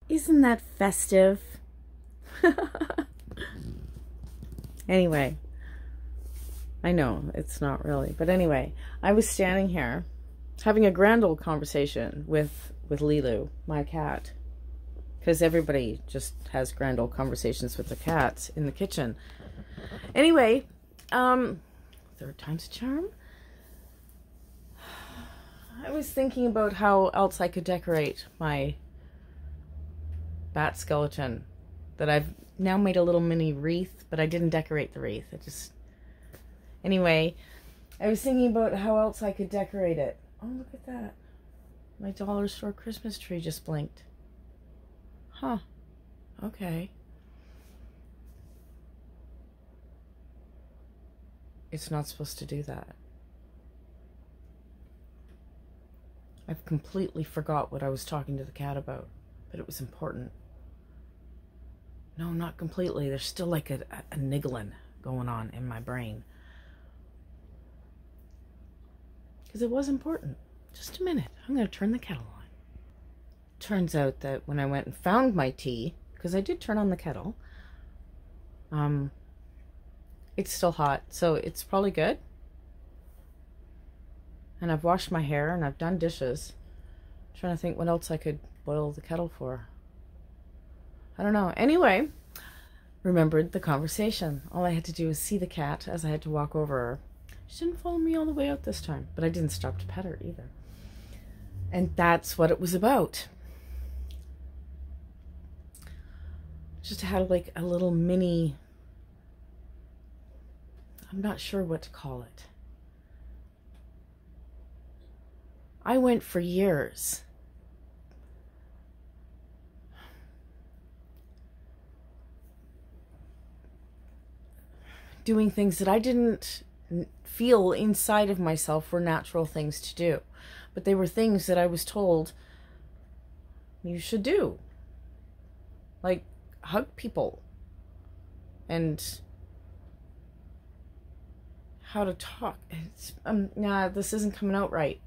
Isn't that festive? Anyway, I know it's not really, but anyway, I was standing here having a grand old conversation with Lilu, my cat, because everybody just has grand old conversations with the cats in the kitchen. Anyway, third time's a charm. I was thinking about how else I could decorate my bat skeleton that I've now made a little mini wreath, but I didn't decorate the wreath. Anyway, I was thinking about how else I could decorate it. Oh, look at that. My dollar store Christmas tree just blinked. Huh. Okay. It's not supposed to do that. I've completely forgot what I was talking to the cat about, but it was important. No, not completely. There's still like a niggling going on in my brain. Because it was important. Just a minute. I'm going to turn the kettle on. Turns out that when I went and found my tea, because I did turn on the kettle, it's still hot, so it's probably good. And I've washed my hair and I've done dishes. I'm trying to think what else I could boil the kettle for. I don't know. Anyway, remembered the conversation. All I had to do was see the cat as I had to walk over her. She didn't follow me all the way out this time, but I didn't stop to pet her either. And that's what it was about. Just had like a little mini, I'm not sure what to call it. I went for years doing things that I didn't feel inside of myself were natural things to do. But they were things that I was told you should do. Like hug people and how to talk. It's, nah, this isn't coming out right.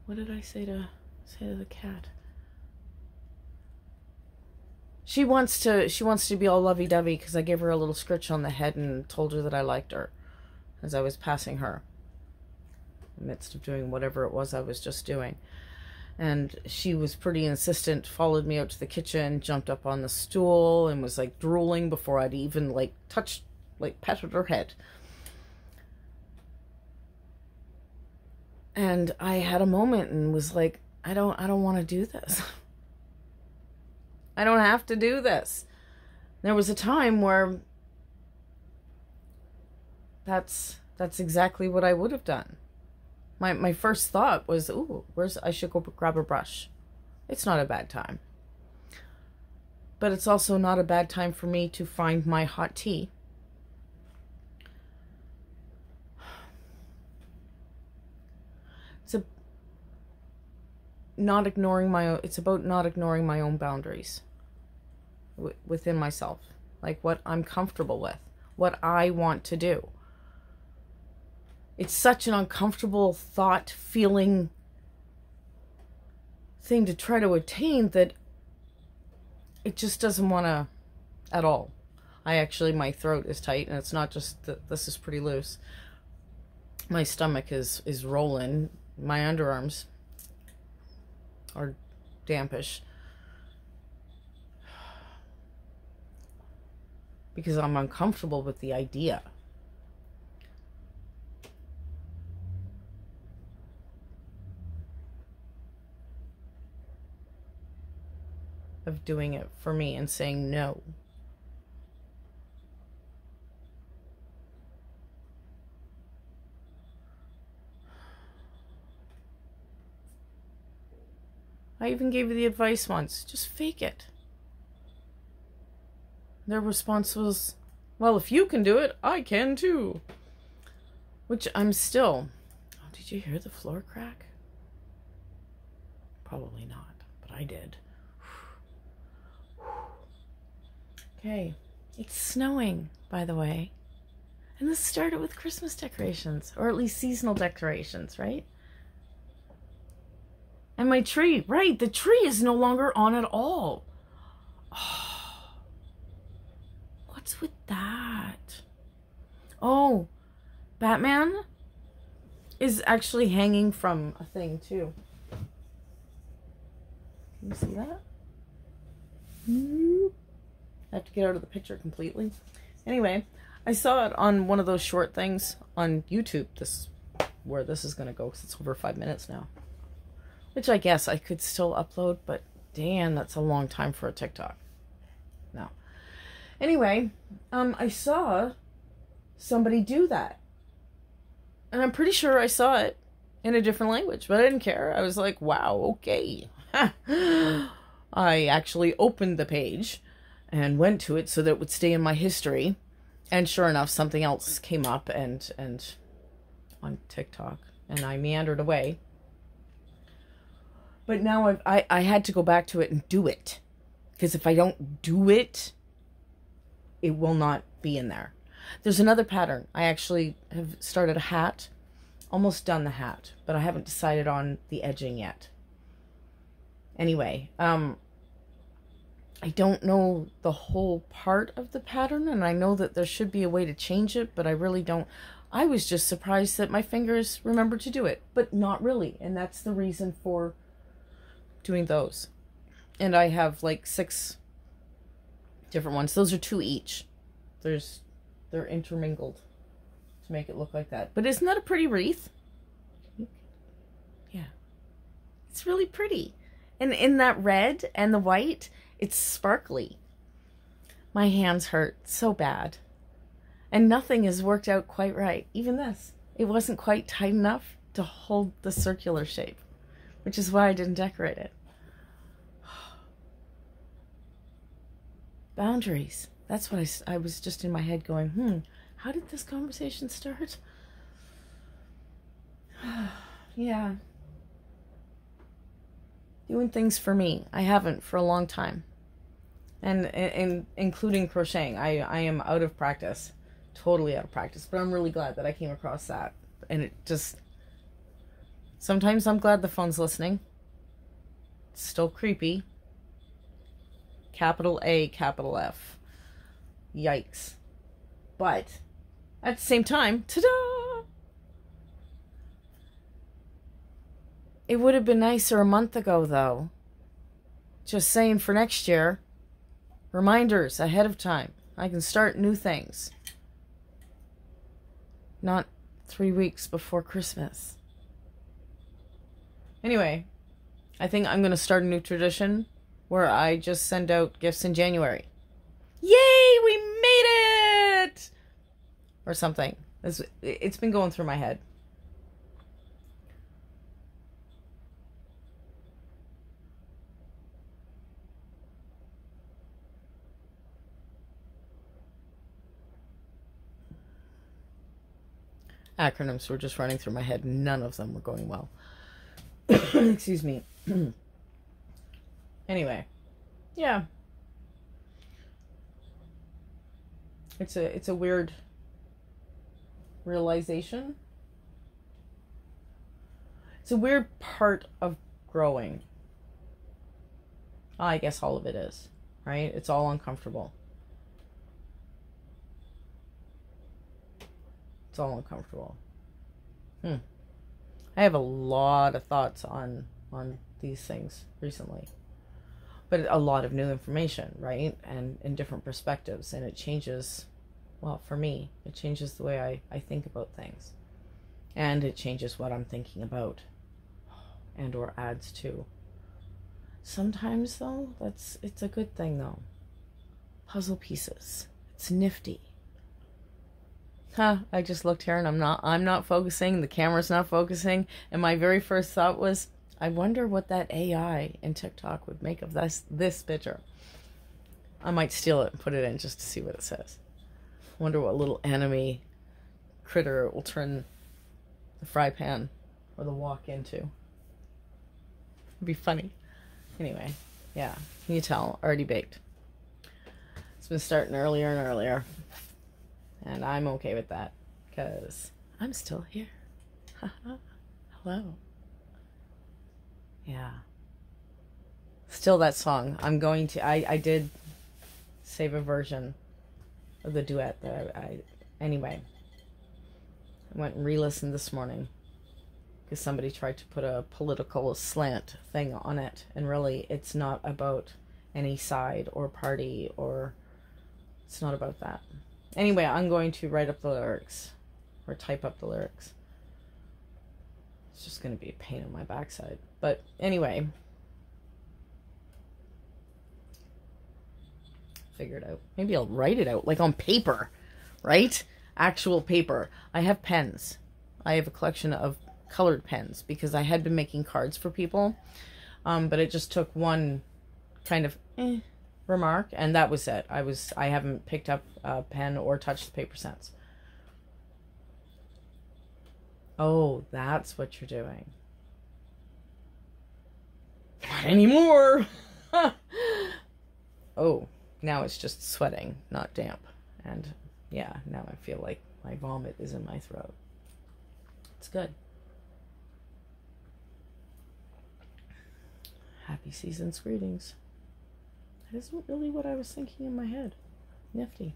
What did I say to the cat? She wants to be all lovey-dovey because I gave her a little scritch on the head and told her that I liked her as I was passing her in the midst of doing whatever it was I was just doing. And she was pretty insistent, followed me out to the kitchen, jumped up on the stool and was like drooling before I'd even like touched, like petted her head. And I had a moment and was like, I don't want to do this. I don't have to do this. There was a time where that's exactly what I would have done. My first thought was, ooh, I should go grab a brush. It's not a bad time. But it's also not a bad time for me to find my hot tea. It's about not ignoring my own boundaries within myself, like what I'm comfortable with, what I want to do. It's such an uncomfortable thought, feeling thing to try to attain that it just doesn't want to at all. My throat is tight, and it's not just that this is pretty loose. My stomach is rolling. My underarms are dampish because I'm uncomfortable with the idea. Of doing it for me and saying no. I even gave you the advice once, just fake it. Their response was, well, if you can do it, I can too. Which I'm still... Oh, did you hear the floor crack? Probably not, but I did. Okay, it's snowing, by the way. And this started with Christmas decorations, or at least seasonal decorations, right? And my tree, right, the tree is no longer on at all. Oh, what's with that? Oh, Batman is actually hanging from a thing too. Can you see that? I have to get out of the picture completely. Anyway, I saw it on one of those short things on YouTube. Where this is going to go, because it's over 5 minutes now. Which I guess I could still upload, but damn, that's a long time for a TikTok. No. Anyway, I saw somebody do that. And I'm pretty sure I saw it in a different language, but I didn't care. I was like, wow, okay. I actually opened the page and went to it so that it would stay in my history. And sure enough, something else came up and on TikTok, and I meandered away. But now I had to go back to it and do it. Because if I don't do it, it will not be in there. There's another pattern. I actually have started a hat. Almost done the hat. But I haven't decided on the edging yet. Anyway, I don't know the whole part of the pattern. And I know that there should be a way to change it. But I really don't. I was just surprised that my fingers remembered to do it. But not really. And that's the reason for doing those. And I have like 6 different ones. Those are 2 each. They're intermingled to make it look like that. But isn't that a pretty wreath? Yeah. It's really pretty. And in that red and the white, it's sparkly. My hands hurt so bad. And nothing has worked out quite right. Even this. It wasn't quite tight enough to hold the circular shape. Which is why I didn't decorate it. Boundaries. That's what I was just in my head going, how did this conversation start? Yeah. Doing things for me. I haven't for a long time. And including crocheting. I am out of practice. Totally out of practice. But I'm really glad that I came across that. And it just... Sometimes I'm glad the phone's listening. It's still creepy. Capital A, capital F. Yikes. But at the same time, ta-da! It would have been nicer a month ago, though. Just saying, for next year, reminders ahead of time. I can start new things. Not 3 weeks before Christmas. Anyway, I think I'm going to start a new tradition where I just send out gifts in January. Yay, we made it! Or something. It's been going through my head. Acronyms were just running through my head. None of them were going well. Excuse me. Anyway. Yeah. It's a weird realization. It's a weird part of growing. I guess all of it is, right? It's all uncomfortable. It's all uncomfortable. I have a lot of thoughts on these things recently. But a lot of new information, right? And in different perspectives. And it changes, well, for me, it changes the way I think about things. And it changes what I'm thinking about. And or adds to. Sometimes, though, it's a good thing, though. Puzzle pieces. It's nifty. I just looked here and I'm not focusing. The camera's not focusing. And my very first thought was, I wonder what that AI in TikTok would make of this picture. I might steal it and put it in just to see what it says. Wonder what little enemy critter it will turn the fry pan or the wok into. It'd be funny. Anyway, yeah. Can you tell? Already baked. It's been starting earlier and earlier. And I'm okay with that because I'm still here. Hello. Yeah. Still that song. I'm going to... I did save a version of the duet that anyway. I went and re-listened this morning because somebody tried to put a political slant thing on it, and really it's not about any side or party, or it's not about that. Anyway, I'm going to write up the lyrics or type up the lyrics. It's just going to be a pain in my backside. But anyway, figure it out. Maybe I'll write it out like on paper, right? Actual paper. I have pens. I have a collection of colored pens because I had been making cards for people. But it just took one kind of remark, and that was it. I haven't picked up a pen or touched the paper since. Oh, that's what you're doing. Not anymore. Oh, now it's just sweating, not damp. And yeah, now I feel like my vomit is in my throat. It's good. Happy season's greetings. That isn't really what I was thinking in my head. Nifty.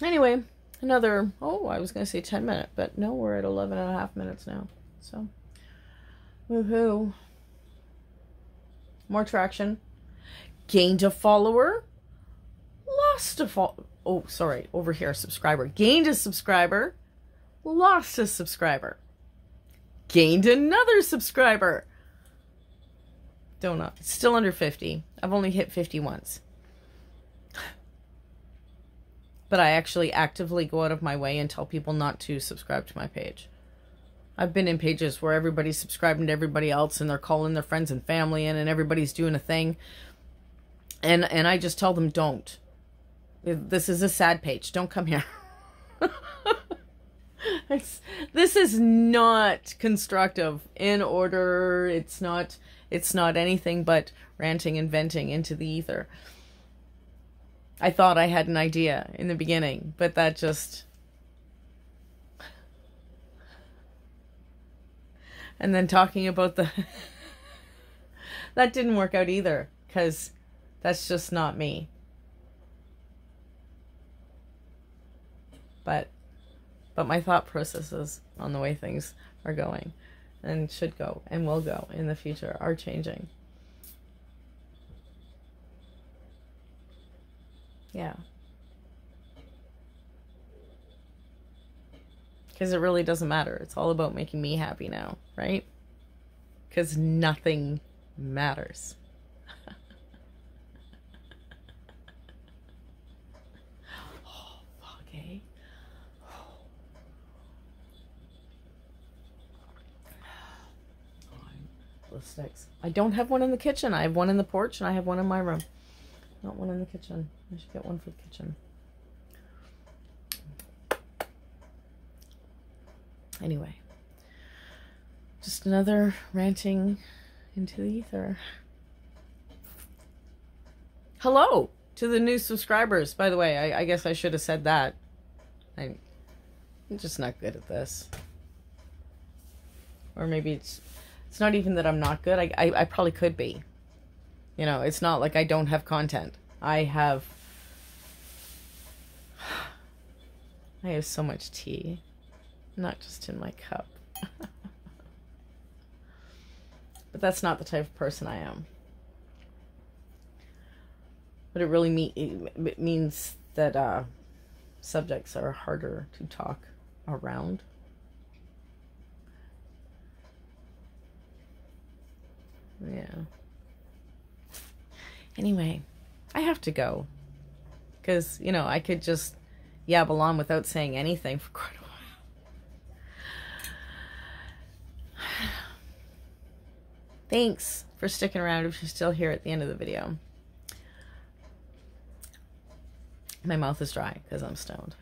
Anyway, another, I was going to say 10 minute, but no, we're at 11 and a half minutes now. So, woohoo. More traction. Gained a follower. Lost a over here, subscriber. Gained a subscriber. Lost a subscriber. Gained another subscriber. Donut. It's still under 50. I've only hit 50 once. But I actually actively go out of my way and tell people not to subscribe to my page. I've been in pages where everybody's subscribing to everybody else and they're calling their friends and family in and everybody's doing a thing. And I just tell them, don't. This is a sad page. Don't come here. This is not constructive. In order. It's not anything but ranting and venting into the ether. I thought I had an idea in the beginning, but that just... And then talking about the... That didn't work out either, because that's just not me. But my thought processes on the way things are going and should go and will go in the future are changing. Yeah. Because it really doesn't matter. It's all about making me happy now, right? Because nothing matters. Oh, fuck, eh? The sticks. I don't have one in the kitchen. I have one in the porch and I have one in my room. Not one in the kitchen. I should get one for the kitchen. Anyway, just another ranting into the ether. Hello to the new subscribers, by the way. I guess I should have said that. I'm just not good at this. Or maybe it's not even that I'm not good. I probably could be. You know, it's not like I don't have content. I have so much tea. Not just in my cup. But that's not the type of person I am. But it really it means that subjects are harder to talk around. Yeah. Anyway, I have to go. Because, you know, I could just yabble on without saying anything for quite a while. Thanks for sticking around if you're still here at the end of the video. My mouth is dry because I'm stoned.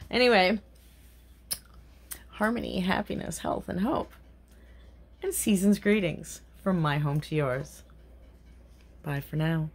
Anyway, harmony, happiness, health, and hope. And season's greetings from my home to yours. Bye for now.